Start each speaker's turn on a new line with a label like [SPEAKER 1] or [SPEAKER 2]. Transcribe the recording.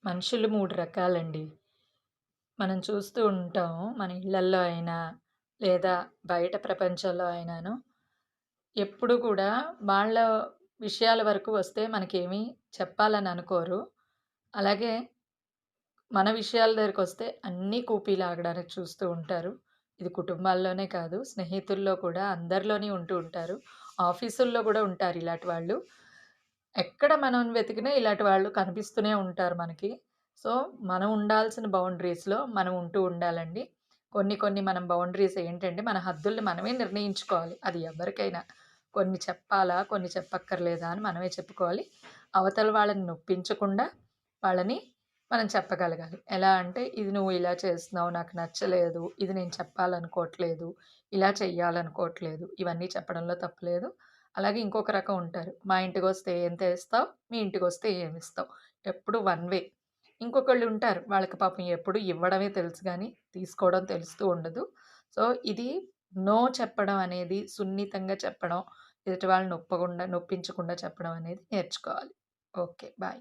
[SPEAKER 1] మనుషులు 3 రకాలండి. మనం చూస్తూ ఉంటాం. మన ఇళ్ళల్లో అయినా, లేదా బయట ప్రపంచంలో అయినాను, ఎప్పుడు కూడా వాళ్ళ విషయాల వరకు వస్తే మనకేమీ చెప్పాలని అనుకోరు. అలాగే మన విషయాల దగ్గరికొస్తే అన్నీ కూపీ లాగడానికి చూస్తూ ఉంటారు. ఇది కుటుంబాల్లోనే కాదు, స్నేహితుల్లో కూడా అందరిలోని ఉంటూ ఉంటారు. ఆఫీసుల్లో గూడా ఉంటారు ఇలాంటి వాళ్ళు. ఎక్కడ మనం వెతికినా ఇలాంటి వాళ్ళు కనిపిస్తూనే ఉంటారు మనకి. సో, మనం ఉండాల్సిన బౌండరీస్‌లో మనం ఉంటూ ఉండాలండి. కొన్ని కొన్ని మనం బౌండరీస్ ఏంటంటే, మన హద్దుల్ని మనమే నిర్ణయించుకోవాలి. అది ఎవరికైనా. కొన్ని చెప్పాలా, కొన్ని చెప్పక్కర్లేదా అని మనమే చెప్పుకోవాలి. అవతల వాళ్ళని నొప్పించకుండా వాళ్ళని మనం చెప్పగలగాలి. ఎలా అంటే, "ఇది నువ్వు ఇలా చేస్తున్నావు నాకు నచ్చలేదు. ఇది నేను చెప్పాలనుకోవట్లేదు. ఇలా చెయ్యాలనుకోవట్లేదు." ఇవన్నీ చెప్పడంలో తప్పు లేదు. అలాగే ఇంకొక రకం ఉంటారు. మా ఇంటికొస్తే ఏం తెస్తావు? మీ ఇంటికొస్తే ఏమిస్తావు? ఎప్పుడు వన్ వే. ఇంకొకళ్ళుంటారు. వాళ్ళకి పాపం ఎప్పుడు ఇవ్వడమే తెలుసు గానీ, తీసుకోవడం తెలుస్తూ ఉండదు. సో, ఇది నో చెప్పడం అనేది సున్నితంగా చెప్పడం, ఎదుటి వాళ్ళని నొప్పించకుండా చెప్పడం అనేది నేర్చుకోవాలి. ఓకే. బాయ్.